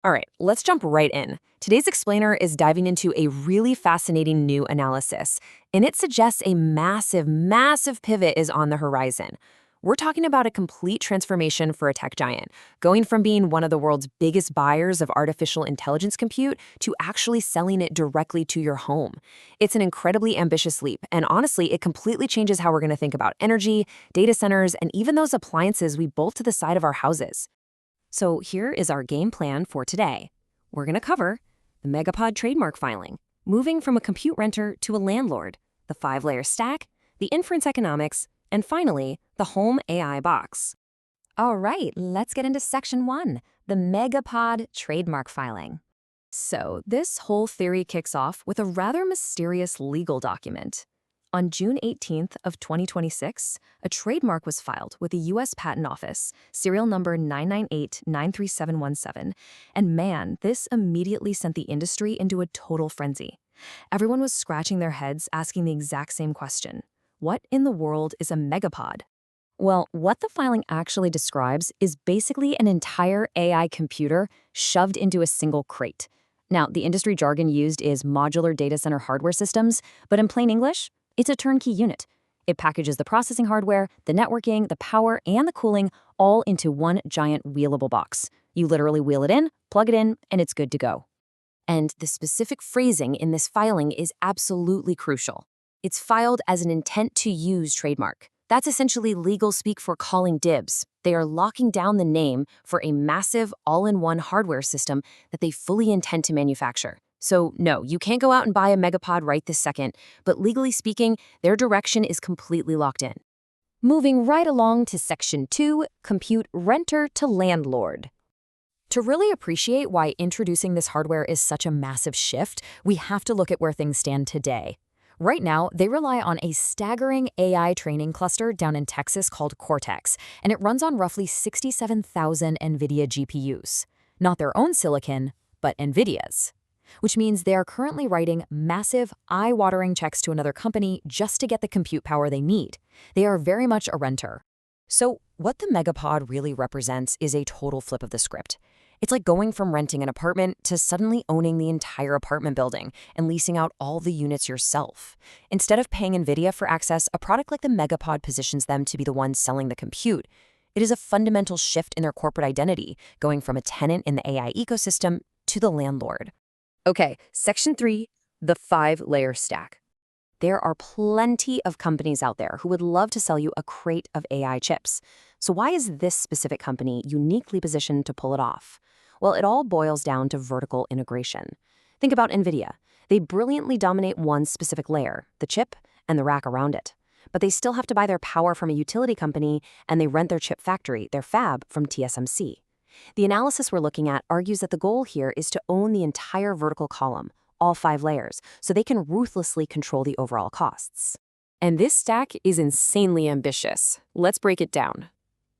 All right, let's jump right in. Today's explainer is diving into a really fascinating new analysis, and it suggests a massive, massive pivot is on the horizon. We're talking about a complete transformation for a tech giant, going from being one of the world's biggest buyers of artificial intelligence compute to actually selling it directly to your home. It's an incredibly ambitious leap, and honestly, it completely changes how we're going to think about energy, data centers, and even those appliances we bolt to the side of our houses. So here is our game plan for today. We're going to cover the Megapod trademark filing, moving from a compute renter to a landlord, the 5-layer stack, the inference economics, and finally, the home AI box. All right, let's get into section 1, the Megapod trademark filing. So this whole theory kicks off with a rather mysterious legal document. On June 18th of 2026, a trademark was filed with the U.S. Patent Office, serial number 998-93717, and man, this immediately sent the industry into a total frenzy. Everyone was scratching their heads asking the exact same question. What in the world is a megapod? Well, what the filing actually describes is basically an entire AI computer shoved into a single crate. Now, the industry jargon used is modular data center hardware systems, but in plain English, it's a turnkey unit. It packages the processing hardware, the networking, the power, and the cooling all into one giant wheelable box. You literally wheel it in, plug it in, and it's good to go. And the specific phrasing in this filing is absolutely crucial. It's filed as an intent-to-use trademark. That's essentially legal speak for calling dibs. They are locking down the name for a massive all-in-one hardware system that they fully intend to manufacture. So no, you can't go out and buy a Megapod right this second, but legally speaking, their direction is completely locked in. Moving right along to section 2, compute renter to landlord. To really appreciate why introducing this hardware is such a massive shift, we have to look at where things stand today. Right now, they rely on a staggering AI training cluster down in Texas called Cortex, and it runs on roughly 67,000 NVIDIA GPUs. Not their own silicon, but NVIDIA's. Which means they are currently writing massive, eye-watering checks to another company just to get the compute power they need. They are very much a renter. So what the Megapod really represents is a total flip of the script. It's like going from renting an apartment to suddenly owning the entire apartment building and leasing out all the units yourself. Instead of paying NVIDIA for access, a product like the Megapod positions them to be the ones selling the compute. It is a fundamental shift in their corporate identity, going from a tenant in the AI ecosystem to the landlord. Okay, section 3, the 5-layer stack. There are plenty of companies out there who would love to sell you a crate of AI chips. So why is this specific company uniquely positioned to pull it off? Well, it all boils down to vertical integration. Think about NVIDIA. They brilliantly dominate one specific layer, the chip, and the rack around it. But they still have to buy their power from a utility company, and they rent their chip factory, their fab, from TSMC. The analysis we're looking at argues that the goal here is to own the entire vertical column, all 5 layers, so they can ruthlessly control the overall costs. And this stack is insanely ambitious. Let's break it down.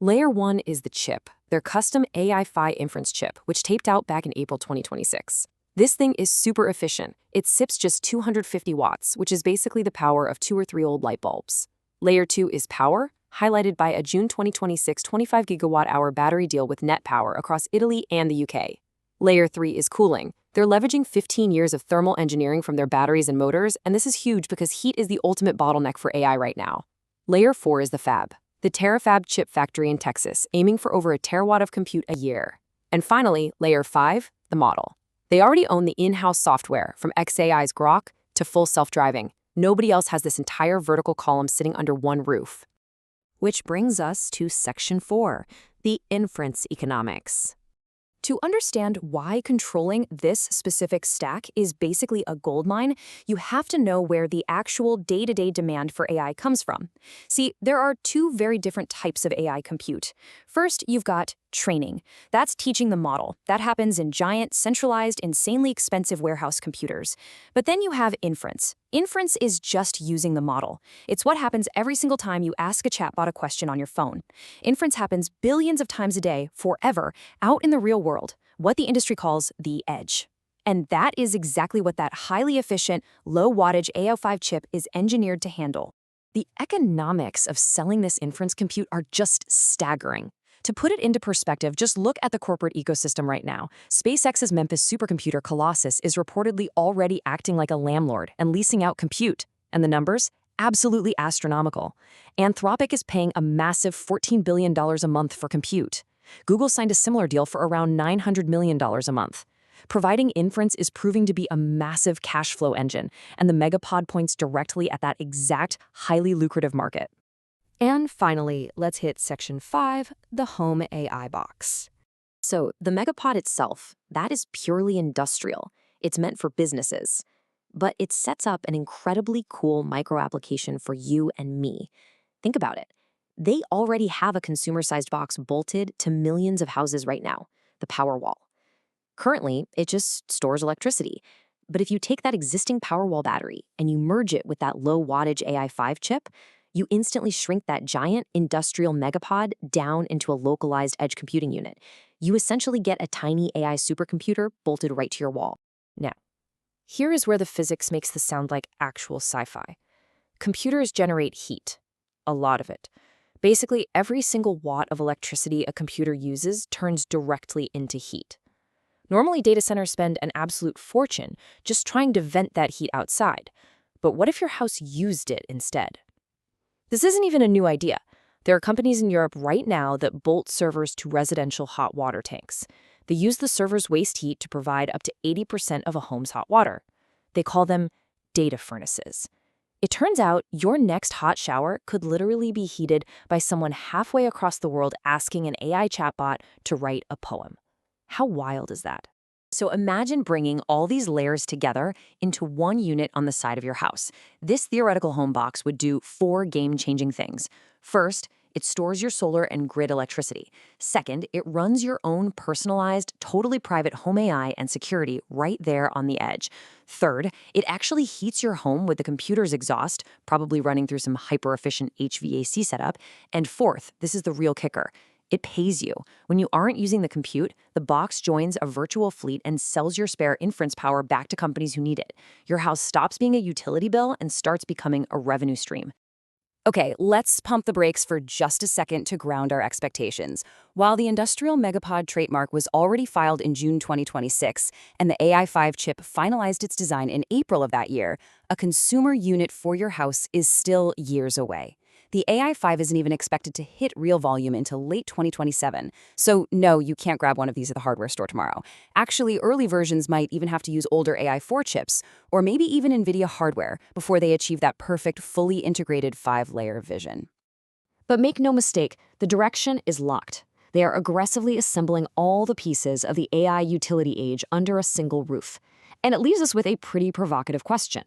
Layer 1 is the chip, their custom AI Phi inference chip, which taped out back in April 2026. This thing is super efficient. It sips just 250 watts, which is basically the power of 2 or 3 old light bulbs. Layer 2 is power, highlighted by a June 2026 25 gigawatt-hour battery deal with Net Power across Italy and the UK. Layer 3 is cooling. They're leveraging 15 years of thermal engineering from their batteries and motors, and this is huge because heat is the ultimate bottleneck for AI right now. Layer 4 is the fab, the Terafab chip factory in Texas, aiming for over a terawatt of compute a year. And finally, Layer 5, the model. They already own the in-house software, from xAI's Grok to full self-driving. Nobody else has this entire vertical column sitting under one roof. Which brings us to section 4, the inference economics. To understand why controlling this specific stack is basically a goldmine, you have to know where the actual day-to-day demand for AI comes from. See, there are 2 very different types of AI compute. First, you've got training. That's teaching the model. That happens in giant, centralized, insanely expensive warehouse computers. But then you have inference. Inference is just using the model. It's what happens every single time you ask a chatbot a question on your phone. Inference happens billions of times a day, forever, out in the real world, what the industry calls the edge. And that is exactly what that highly efficient, low-wattage A05 chip is engineered to handle. The economics of selling this inference compute are just staggering. To put it into perspective, just look at the corporate ecosystem right now. SpaceX's Memphis supercomputer Colossus is reportedly already acting like a landlord and leasing out compute. And the numbers? Absolutely astronomical. Anthropic is paying a massive $14 billion a month for compute. Google signed a similar deal for around $900 million a month. Providing inference is proving to be a massive cash flow engine, and the Megapod points directly at that exact highly lucrative market. And finally, let's hit Section 5, the Home AI box. So the Megapod itself, that is purely industrial. It's meant for businesses. But it sets up an incredibly cool micro-application for you and me. Think about it. They already have a consumer-sized box bolted to millions of houses right now, the Powerwall. Currently, it just stores electricity. But if you take that existing Powerwall battery and you merge it with that low-wattage AI5 chip, you instantly shrink that giant industrial Megapod down into a localized edge computing unit. You essentially get a tiny AI supercomputer bolted right to your wall. Now, here is where the physics makes this sound like actual sci-fi. Computers generate heat, a lot of it. Basically, every single watt of electricity a computer uses turns directly into heat. Normally, data centers spend an absolute fortune just trying to vent that heat outside. But what if your house used it instead? This isn't even a new idea. There are companies in Europe right now that bolt servers to residential hot water tanks. They use the server's waste heat to provide up to 80% of a home's hot water. They call them data furnaces. It turns out your next hot shower could literally be heated by someone halfway across the world asking an AI chatbot to write a poem. How wild is that? So imagine bringing all these layers together into one unit on the side of your house. This theoretical home box would do 4 game-changing things. First, it stores your solar and grid electricity. Second, it runs your own personalized, totally private home AI and security right there on the edge. Third, it actually heats your home with the computer's exhaust, probably running through some hyper-efficient HVAC setup. And fourth, this is the real kicker. It pays you. When you aren't using the compute, the box joins a virtual fleet and sells your spare inference power back to companies who need it. Your house stops being a utility bill and starts becoming a revenue stream. Okay, let's pump the brakes for just a second to ground our expectations. While the industrial Megapod trademark was already filed in June 2026 and the AI5 chip finalized its design in April of that year, a consumer unit for your house is still years away. The AI5 isn't even expected to hit real volume until late 2027. So no, you can't grab one of these at the hardware store tomorrow. Actually, early versions might even have to use older AI4 chips, or maybe even NVIDIA hardware, before they achieve that perfect, fully integrated 5-layer vision. But make no mistake, the direction is locked. They are aggressively assembling all the pieces of the AI utility age under a single roof. And it leaves us with a pretty provocative question.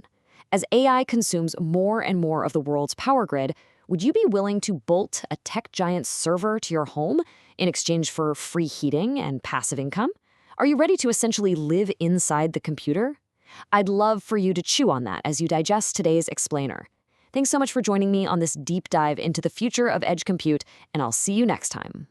As AI consumes more and more of the world's power grid, would you be willing to bolt a tech giant server to your home in exchange for free heating and passive income? Are you ready to essentially live inside the computer? I'd love for you to chew on that as you digest today's explainer. Thanks so much for joining me on this deep dive into the future of edge compute, and I'll see you next time.